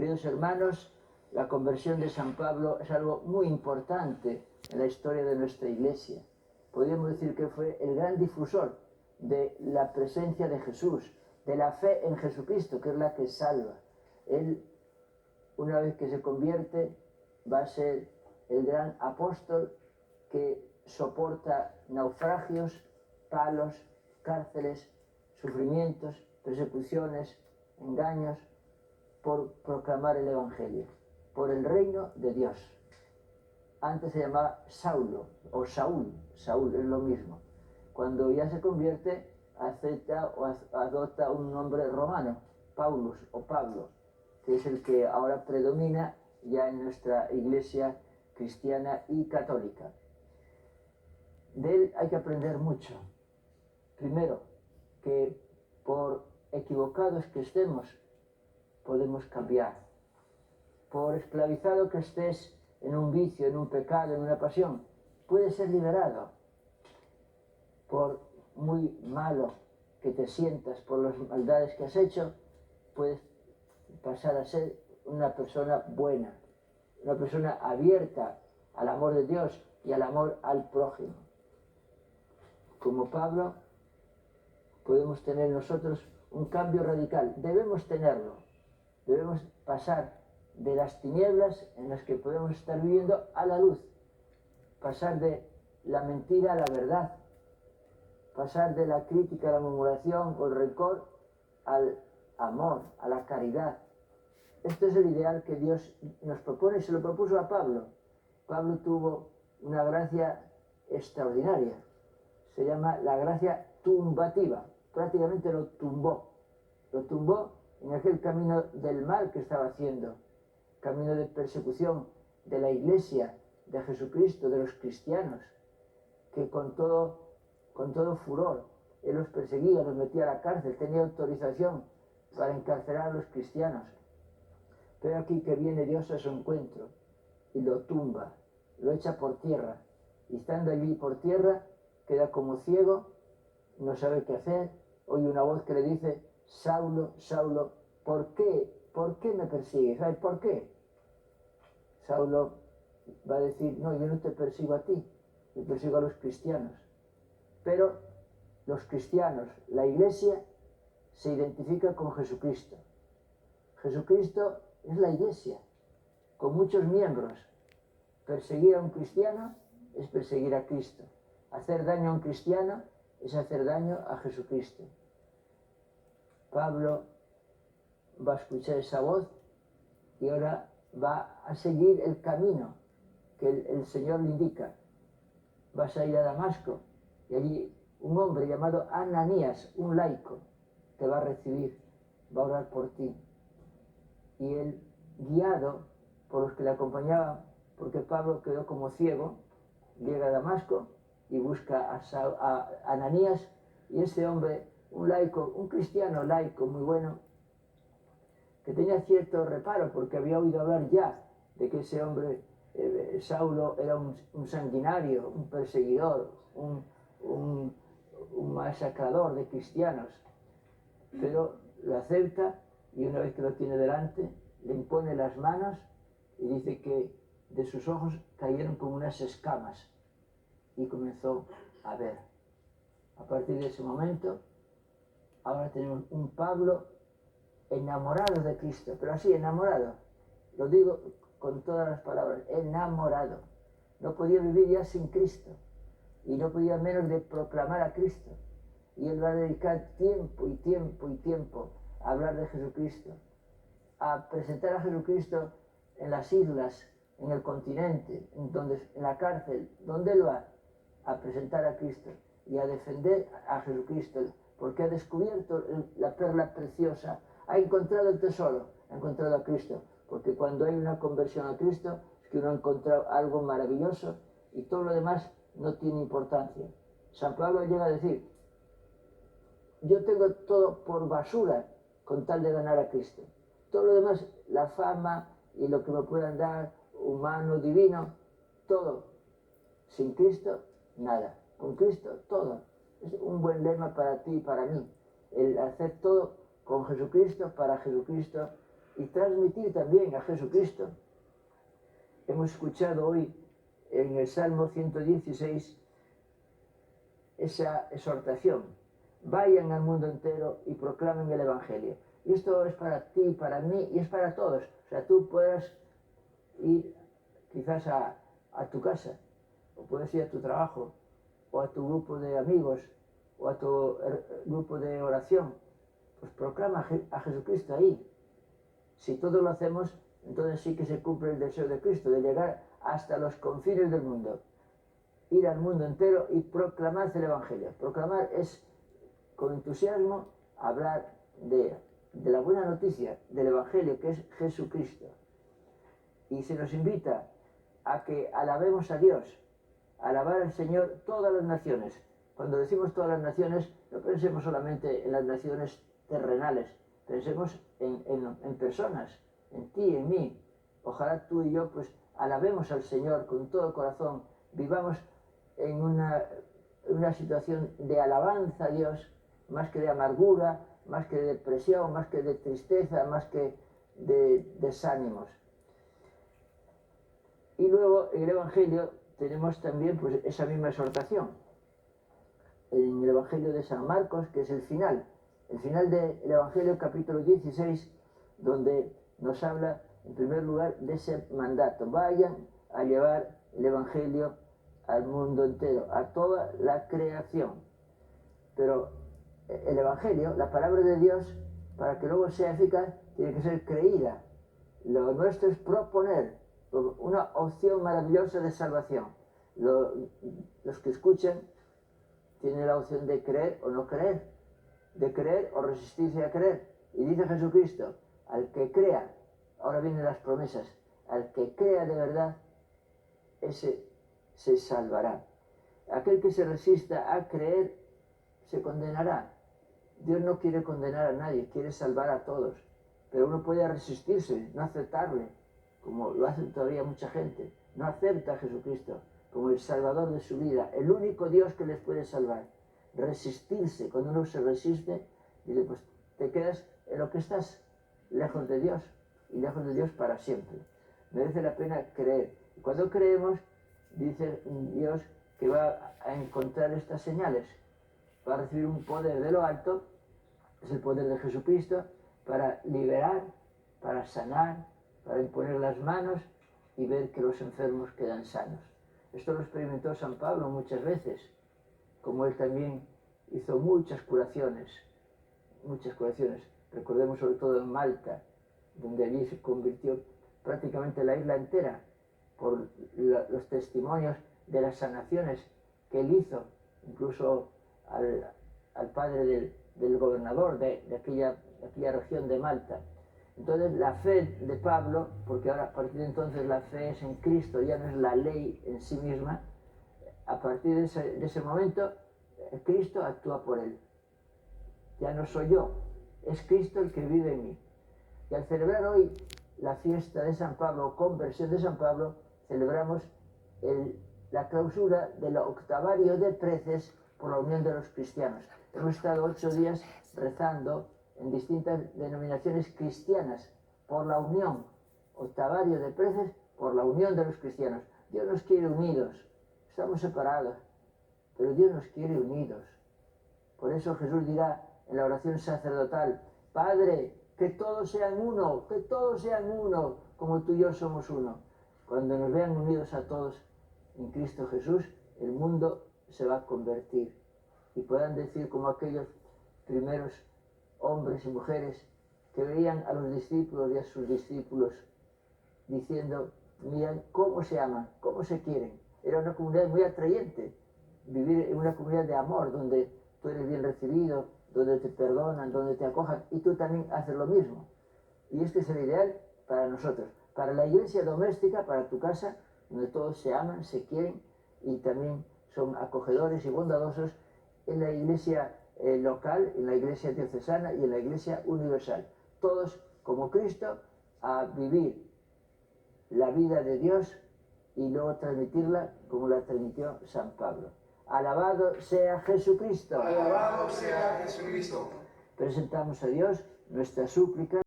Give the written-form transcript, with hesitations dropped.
Queridos hermanos, la conversión de San Pablo es algo muy importante en la historia de nuestra Iglesia. Podríamos decir que fue el gran difusor de la presencia de Jesús, de la fe en Jesucristo, que es la que salva. Él, una vez que se convierte, va a ser el gran apóstol que soporta naufragios, palos, cárceles, sufrimientos, persecuciones, engaños, por proclamar el Evangelio, por el reino de Dios. Antes se llamaba Saulo o Saúl, Saúl es lo mismo. Cuando ya se convierte, acepta o adopta un nombre romano, Paulus o Pablo, que es el que ahora predomina ya en nuestra Iglesia cristiana y católica. De él hay que aprender mucho. Primero, que por equivocados que estemos, podemos cambiar. Por esclavizado que estés en un vicio, en un pecado, en una pasión, puedes ser liberado. Por muy malo que te sientas por las maldades que has hecho, puedes pasar a ser una persona buena, una persona abierta al amor de Dios y al amor al prójimo. Como Pablo, podemos tener nosotros un cambio radical. Debemos tenerlo. Debemos pasar de las tinieblas en las que podemos estar viviendo a la luz. Pasar de la mentira a la verdad. Pasar de la crítica a la murmuración o el rencor al amor, a la caridad. Esto es el ideal que Dios nos propone y se lo propuso a Pablo. Pablo tuvo una gracia extraordinaria. Se llama la gracia tumbativa. Prácticamente lo tumbó. Lo tumbó en aquel camino del mal que estaba haciendo. Camino de persecución de la Iglesia, de Jesucristo, de los cristianos. Que con todo furor él los perseguía, los metía a la cárcel, tenía autorización para encarcelar a los cristianos. Pero aquí que viene Dios a su encuentro y lo tumba, lo echa por tierra. Y estando allí por tierra, queda como ciego, no sabe qué hacer, oye una voz que le dice: Saulo, Saulo, ¿por qué me persigues? ¿Sabes por qué? Saulo va a decir: no, yo no te persigo a ti, yo persigo a los cristianos. Pero los cristianos, la Iglesia, se identifica con Jesucristo. Jesucristo es la Iglesia, con muchos miembros. Perseguir a un cristiano es perseguir a Cristo. Hacer daño a un cristiano es hacer daño a Jesucristo. Pablo va a escuchar esa voz y ahora va a seguir el camino que el Señor le indica. Vas a ir a Damasco y allí un hombre llamado Ananías, un laico, te va a recibir, va a orar por ti. Y él, guiado por los que le acompañaban, porque Pablo quedó como ciego, llega a Damasco y busca a Ananías, y ese hombre, un laico, un cristiano laico muy bueno, que tenía cierto reparo porque había oído hablar ya de que ese hombre, Saulo, era un sanguinario, un perseguidor, un masacrador de cristianos. Pero lo acepta y una vez que lo tiene delante, le impone las manos y dice que de sus ojos cayeron como unas escamas y comenzó a ver. A partir de ese momento, ahora tenemos un Pablo enamorado de Cristo, pero así, enamorado. Lo digo con todas las palabras, enamorado. No podía vivir ya sin Cristo y no podía menos de proclamar a Cristo. Y él va a dedicar tiempo y tiempo y tiempo a hablar de Jesucristo, a presentar a Jesucristo en las islas, en el continente, en la cárcel, donde él va a presentar a Cristo y a defender a Jesucristo, porque ha descubierto la perla preciosa, ha encontrado el tesoro, ha encontrado a Cristo, porque cuando hay una conversión a Cristo es que uno ha encontrado algo maravilloso y todo lo demás no tiene importancia. San Pablo llega a decir: yo tengo todo por basura con tal de ganar a Cristo. Todo lo demás, la fama y lo que me puedan dar, humano, divino, todo. Sin Cristo, nada. Con Cristo, todo. Es un buen lema para ti y para mí. El hacer todo con Jesucristo, para Jesucristo, y transmitir también a Jesucristo. Hemos escuchado hoy en el Salmo 116 esa exhortación: vayan al mundo entero y proclamen el Evangelio. Y esto es para ti, para mí y es para todos. O sea, tú puedes ir quizás a tu casa, o puedes ir a tu trabajo, o a tu grupo de amigos, o a tu grupo de oración. Pues proclama a Jesucristo ahí. Si todos lo hacemos, entonces sí que se cumple el deseo de Cristo, de llegar hasta los confines del mundo. Ir al mundo entero y proclamar el Evangelio. Proclamar es, con entusiasmo, hablar de la buena noticia del Evangelio, que es Jesucristo. Y se nos invita a que alabemos a Dios, alabar al Señor todas las naciones. Cuando decimos todas las naciones, no pensemos solamente en las naciones terrenales, pensemos en personas, en ti, en mí. Ojalá tú y yo pues alabemos al Señor con todo el corazón, vivamos en una situación de alabanza a Dios, más que de amargura, más que de depresión, más que de tristeza, más que de desánimos. Y luego en el Evangelio tenemos también pues esa misma exhortación. En el Evangelio de San Marcos, que es el final del Evangelio, capítulo 16, donde nos habla en primer lugar de ese mandato: vayan a llevar el Evangelio al mundo entero, a toda la creación. Pero el Evangelio, la palabra de Dios, para que luego sea eficaz, tiene que ser creída. Lo nuestro es proponer una opción maravillosa de salvación. Los que escuchan tienen la opción de creer o no creer, de creer o resistirse a creer. Y dice Jesucristo: al que crea, ahora vienen las promesas, al que crea de verdad, ese se salvará. Aquel que se resista a creer se condenará. Dios no quiere condenar a nadie, quiere salvar a todos. Pero uno puede resistirse, no aceptarle, como lo hace todavía mucha gente. No acepta a Jesucristo como el Salvador de su vida, el único Dios que les puede salvar. Resistirse, cuando uno se resiste, dice, pues te quedas en lo que estás, lejos de Dios, y lejos de Dios para siempre. Merece la pena creer. Y cuando creemos, dice Dios que va a encontrar estas señales, va a recibir un poder de lo alto, es el poder de Jesucristo, para liberar, para sanar, para imponer las manos y ver que los enfermos quedan sanos. Esto lo experimentó San Pablo muchas veces, como él también hizo muchas curaciones. Recordemos sobre todo en Malta, donde allí se convirtió prácticamente la isla entera por los testimonios de las sanaciones que él hizo, incluso al padre del gobernador de aquella región de Malta. Entonces la fe de Pablo, porque ahora a partir de entonces la fe es en Cristo, ya no es la ley en sí misma, a partir de ese momento Cristo actúa por él. Ya no soy yo, es Cristo el que vive en mí. Y al celebrar hoy la fiesta de San Pablo, conversión de San Pablo, celebramos la clausura del octavario de preces por la unión de los cristianos. Hemos estado 8 días rezando en distintas denominaciones cristianas por la unión, octavario de preces por la unión de los cristianos. Dios nos quiere unidos, estamos separados, pero Dios nos quiere unidos. Por eso Jesús dirá en la oración sacerdotal: Padre, que todos sean uno, como tú y yo somos uno. Cuando nos vean unidos a todos en Cristo Jesús, el mundo se va a convertir y podrán decir como aquellos primeros hombres y mujeres que veían a los discípulos y a sus discípulos diciendo: miren cómo se aman, cómo se quieren. Era una comunidad muy atrayente, vivir en una comunidad de amor donde tú eres bien recibido, donde te perdonan, donde te acojan, y tú también haces lo mismo. Y este es el ideal para nosotros, para la iglesia doméstica, para tu casa, donde todos se aman, se quieren y también son acogedores y bondadosos, en la iglesia local, en la iglesia diocesana y en la iglesia universal. Todos como Cristo, a vivir la vida de Dios y luego transmitirla como la transmitió San Pablo. Alabado sea Jesucristo. Alabado sea Jesucristo. Presentamos a Dios nuestra súplica.